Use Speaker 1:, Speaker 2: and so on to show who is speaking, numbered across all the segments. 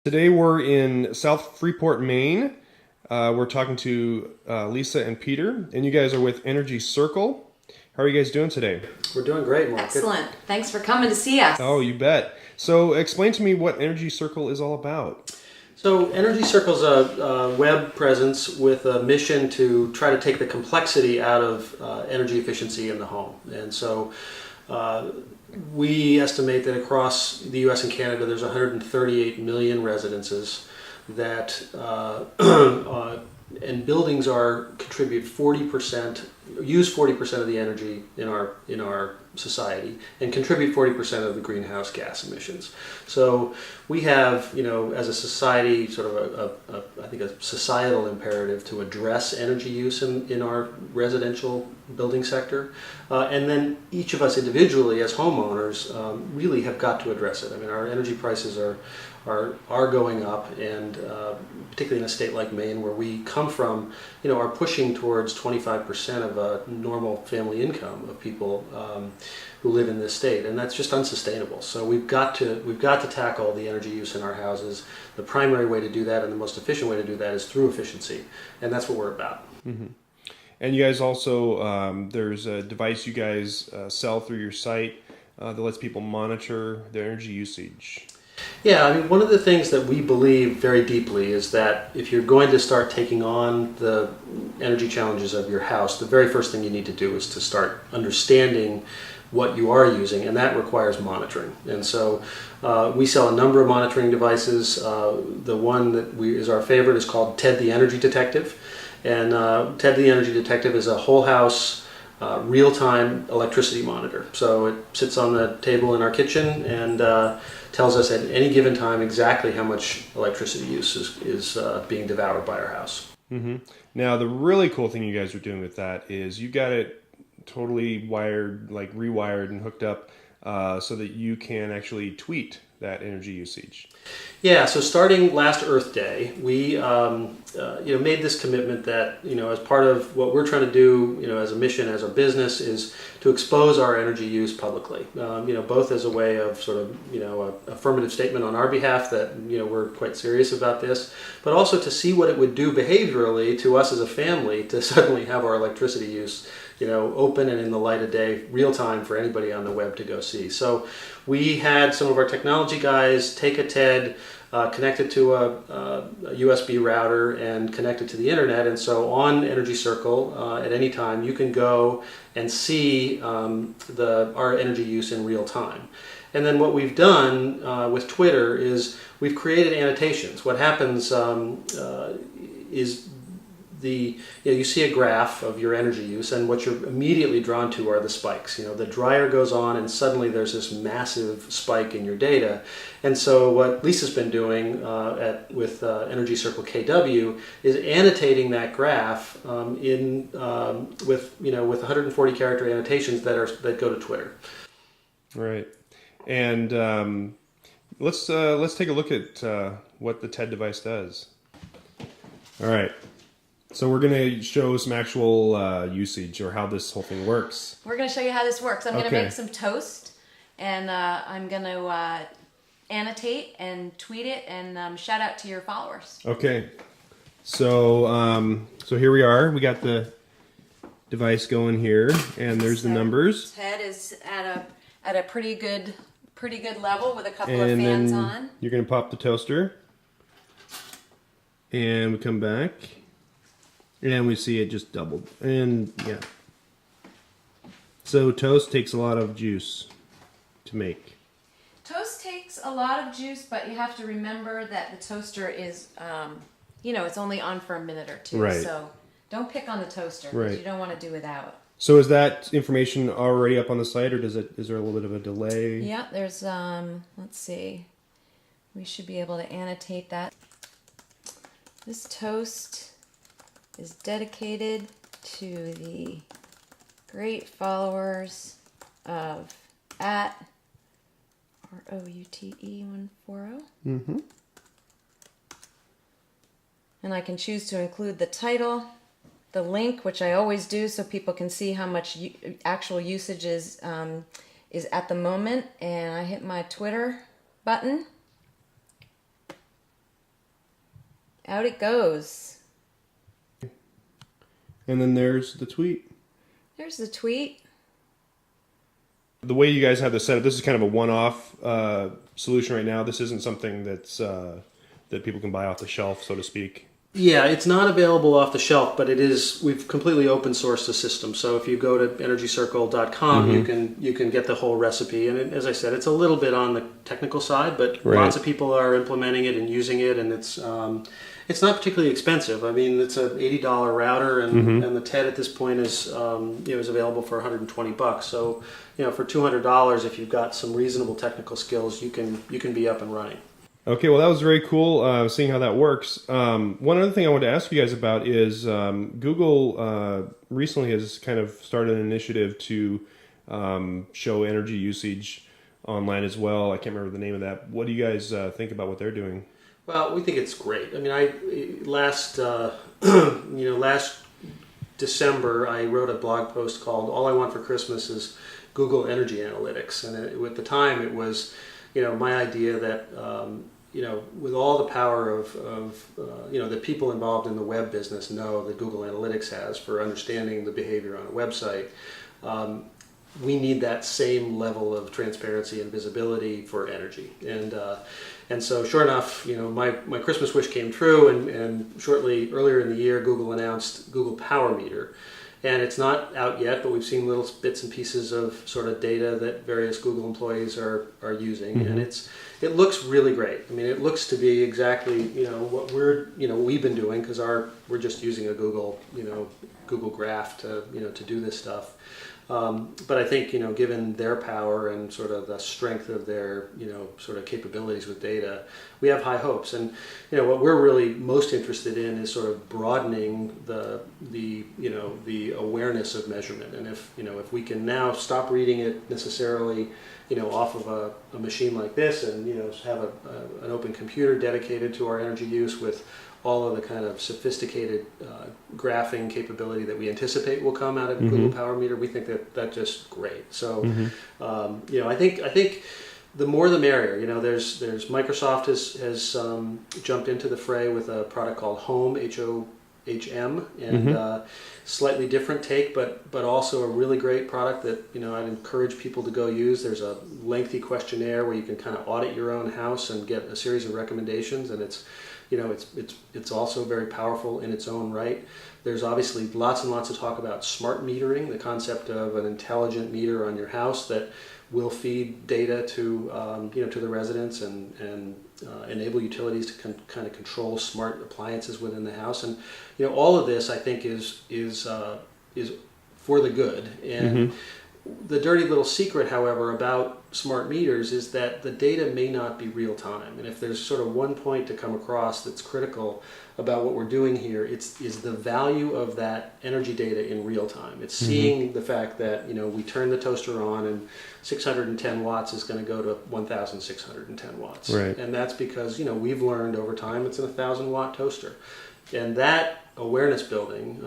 Speaker 1: Today we're in South Freeport, Maine. We're talking to Lisa and Peter, and you guys are with Energy Circle. How are you guys doing today?
Speaker 2: We're doing great, Mark.
Speaker 3: Excellent. Thanks for coming to see us.
Speaker 1: Oh, you bet. So explain to me what Energy Circle is all about.
Speaker 2: So Energy Circle is a web presence with a mission to try to take the complexity out of energy efficiency in the home. And so we estimate that across the U.S. and Canada, there's 138 million residences that and buildings contribute 40%, use 40% of the energy in our society, and contribute 40% of the greenhouse gas emissions. So we have, as a society, sort of I think a societal imperative to address energy use in our residential building sector, and then each of us individually as homeowners really have got to address it. I mean, our energy prices are going up, and particularly in a state like Maine, where we come from, are pushing towards 25% of a normal family income of people who live in this state, and that's just unsustainable. So we've got to tackle the energy use in our houses. The primary way to do that, and the most efficient way to do that, is through efficiency, and that's what we're about.
Speaker 1: Mm-hmm. And you guys also, there's a device you guys sell through your site that lets people monitor their energy usage.
Speaker 2: Yeah, I mean, one of the things that we believe very deeply is that if you're going to start taking on the energy challenges of your house, the very first thing you need to do is to start understanding what you are using, and that requires monitoring. And so we sell a number of monitoring devices. The one that is our favorite is called TED the Energy Detective. And TED the Energy Detective is a whole house real-time electricity monitor. So it sits on the table in our kitchen and tells us at any given time exactly how much electricity use is being devoured by our house.
Speaker 1: Mm-hmm. Now, the really cool thing you guys are doing with that is you got it totally wired, like rewired and hooked up so that you can actually tweet that energy usage.
Speaker 2: Yeah, so starting last Earth Day, we made this commitment that, as part of what we're trying to do, as a mission, as a business, is to expose our energy use publicly. Both as a way of sort of, a affirmative statement on our behalf that, we're quite serious about this, but also to see what it would do behaviorally to us as a family to suddenly have our electricity use open and in the light of day, real time for anybody on the web to go see. So we had some of our technology guys take a TED, connect it to a USB router, and connect it to the internet. And so on Energy Circle, at any time, you can go and see our energy use in real time. And then what we've done with Twitter is we've created annotations. What happens is you see a graph of your energy use, and what you're immediately drawn to are the spikes. The dryer goes on, and suddenly there's this massive spike in your data. And so what Lisa's been doing with Energy Circle KW is annotating that graph with 140 character annotations that go to Twitter.
Speaker 1: Right, and let's take a look at what the TED device does. All right. So we're going to show some actual usage or how this whole thing works.
Speaker 3: We're going to show you how this works. I'm going to make some toast, and I'm going to annotate and tweet it and shout out to your followers.
Speaker 1: Okay. So here we are. We got the device going here, and there's the numbers.
Speaker 3: Ted is at a pretty good level with a couple of
Speaker 1: And
Speaker 3: fans
Speaker 1: then
Speaker 3: on.
Speaker 1: you're going to pop the toaster, and we come back. And we see it just doubled. And yeah. So toast takes a lot of juice to make.
Speaker 3: Toast takes a lot of juice, but you have to remember that the toaster is, it's only on for a minute or two.
Speaker 1: Right.
Speaker 3: So don't pick on the toaster, because
Speaker 1: Right.
Speaker 3: you don't want to do without.
Speaker 1: So is that information already up on the site, or is there a little bit of a delay?
Speaker 3: Yeah, there's, let's see. We should be able to annotate that. This toast is dedicated to the great followers of at ROUTE140.
Speaker 1: Mm-hmm.
Speaker 3: And I can choose to include the title, the link, which I always do so people can see how much actual usage is at the moment. And I hit my Twitter button. Out it goes.
Speaker 1: And then there's the tweet.
Speaker 3: There's the tweet.
Speaker 1: The way you guys have this set up, this is kind of a one-off solution right now. This isn't something that's that people can buy off the shelf, so to speak.
Speaker 2: Yeah, it's not available off the shelf, but it is. We've completely open sourced the system. So if you go to energycircle.com, you can get the whole recipe. And as I said, it's a little bit on the technical side, but lots of people are implementing it and using it, and it's not particularly expensive. I mean, it's an $80 router, and the TED at this point is is available for $120. So for $200, if you've got some reasonable technical skills, you can be up and running.
Speaker 1: Okay, well, that was very cool seeing how that works. One other thing I wanted to ask you guys about is Google recently has kind of started an initiative to show energy usage online as well. I can't remember the name of that. What do you guys think about what they're doing?
Speaker 2: Well, we think it's great. I mean, last December, I wrote a blog post called "All I Want for Christmas is Google Energy Analytics," and at the time, it was my idea that with all the power of the people involved in the web business know that Google Analytics has for understanding the behavior on a website. We need that same level of transparency and visibility for energy, and so sure enough, my Christmas wish came true, and shortly earlier in the year, Google announced Google Power Meter. And it's not out yet, but we've seen little bits and pieces of sort of data that various Google employees are using, and it looks really great. I mean, it looks to be exactly what we've been doing, because we're just using a Google Graph to do this stuff. But I think given their power and sort of the strength of their sort of capabilities with data, we have high hopes. And what we're really most interested in is sort of broadening the awareness of measurement. And if we can now stop reading it necessarily off of a machine like this, and have an open computer dedicated to our energy use with all of the kind of sophisticated graphing capability that we anticipate will come out of Google Power Meter, we think that's just great. So, I think the more the merrier. There's Microsoft has jumped into the fray with a product called Home, HOHM, and slightly different take, but also a really great product that I'd encourage people to go use. There's a lengthy questionnaire where you can kind of audit your own house and get a series of recommendations, and it's also very powerful in its own right. There's obviously lots and lots of talk about smart metering, the concept of an intelligent meter on your house that will feed data to the residents and enable utilities to kind of control smart appliances within the house. And all of this, I think, is for the good. And the dirty little secret, however, about smart meters is that the data may not be real time. And if there's sort of one point to come across that's critical about what we're doing here, is the value of that energy data in real time. It's seeing the fact that we turn the toaster on and 610 watts is going to go to 1,610 watts.
Speaker 1: Right.
Speaker 2: And that's because we've learned over time it's a 1,000-watt toaster. And that awareness building,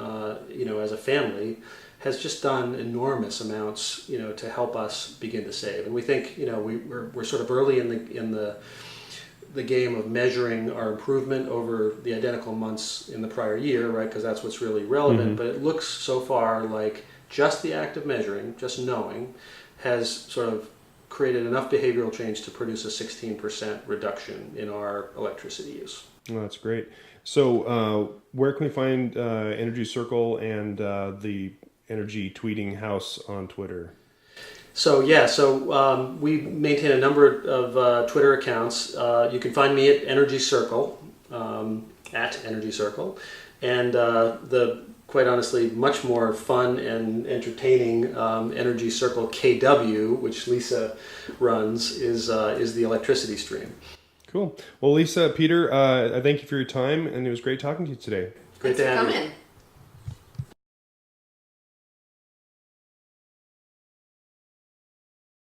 Speaker 2: as a family, has just done enormous amounts, to help us begin to save. And we think, we're sort of early in the game of measuring our improvement over the identical months in the prior year, right? Because that's what's really relevant. But it looks so far like just the act of measuring, just knowing, has sort of created enough behavioral change to produce a 16% reduction in our electricity use.
Speaker 1: Well, that's great. So, where can we find Energy Circle and the Energy Tweeting House on Twitter?
Speaker 2: So we maintain a number of Twitter accounts. You can find me at Energy Circle, at Energy Circle, and the quite honestly much more fun and entertaining Energy Circle KW, which Lisa runs, is the electricity stream.
Speaker 1: Cool. Well, Lisa, Peter, I thank you for your time, and it was great talking to you today.
Speaker 2: Great to have you.
Speaker 3: Thanks for coming.